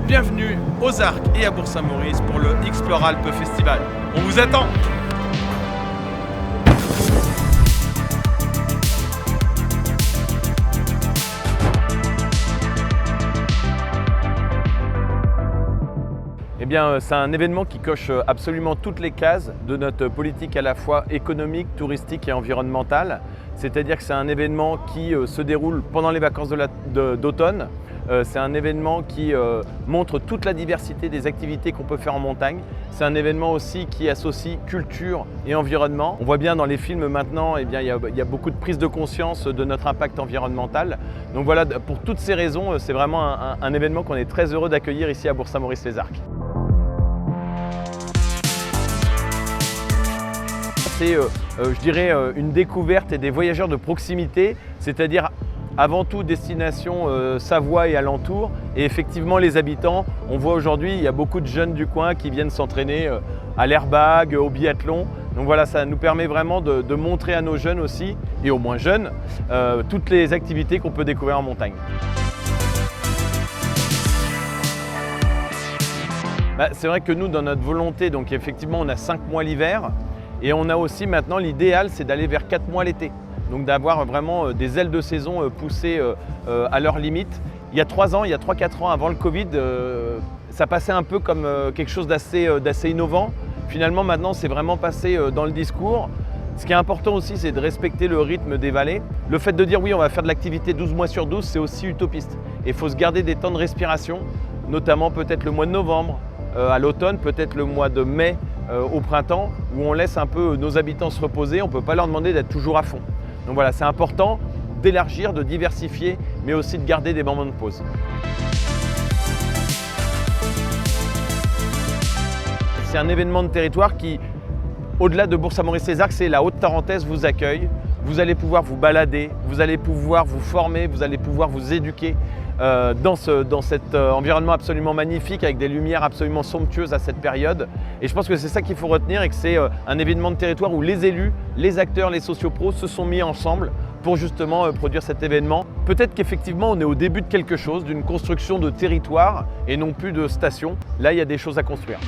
bienvenue aux Arcs et à Bourg-Saint-Maurice pour le Explore Alpes Festival. On vous attend! Eh bien, c'est un événement qui coche absolument toutes les cases de notre politique à la fois économique, touristique et environnementale. C'est-à-dire que c'est un événement qui se déroule pendant les vacances d'automne. C'est un événement qui montre toute la diversité des activités qu'on peut faire en montagne. C'est un événement aussi qui associe culture et environnement. On voit bien dans les films maintenant, il y a beaucoup de prise de conscience de notre impact environnemental. Donc voilà, pour toutes ces raisons, c'est vraiment un événement qu'on est très heureux d'accueillir ici à Bourg-Saint-Maurice-les-Arcs. C'est, je dirais, une découverte et des voyageurs de proximité, c'est-à-dire avant tout destination Savoie et alentour. Et effectivement, les habitants, on voit aujourd'hui, il y a beaucoup de jeunes du coin qui viennent s'entraîner à l'airbag, au biathlon. Donc voilà, ça nous permet vraiment de montrer à nos jeunes aussi, et aux moins jeunes, toutes les activités qu'on peut découvrir en montagne. C'est vrai que nous, dans notre volonté, donc effectivement, on a 5 mois l'hiver. Et on a aussi maintenant, l'idéal, c'est d'aller vers 4 mois l'été. Donc d'avoir vraiment des ailes de saison poussées à leur limite. Il y a 3 ans, il y a 3-4 ans avant le Covid, ça passait un peu comme quelque chose d'assez innovant. Finalement, maintenant, c'est vraiment passé dans le discours. Ce qui est important aussi, c'est de respecter le rythme des vallées. Le fait de dire oui, on va faire de l'activité 12 mois sur 12, c'est aussi utopiste. Et il faut se garder des temps de respiration, notamment peut-être le mois de novembre, à l'automne, peut-être le mois de mai, au printemps, où on laisse un peu nos habitants se reposer. On ne peut pas leur demander d'être toujours à fond. Donc voilà, c'est important d'élargir, de diversifier, mais aussi de garder des moments de pause. C'est un événement de territoire qui, au-delà de Bourg-Saint-Maurice-les-Arcs, c'est la Haute-Tarentaise vous accueille. Vous allez pouvoir vous balader, vous allez pouvoir vous former, vous allez pouvoir vous éduquer dans cet environnement absolument magnifique avec des lumières absolument somptueuses à cette période. Et je pense que c'est ça qu'il faut retenir et que c'est un événement de territoire où les élus, les acteurs, les sociopros se sont mis ensemble pour justement produire cet événement. Peut-être qu'effectivement on est au début de quelque chose, d'une construction de territoire et non plus de station. Là, il y a des choses à construire.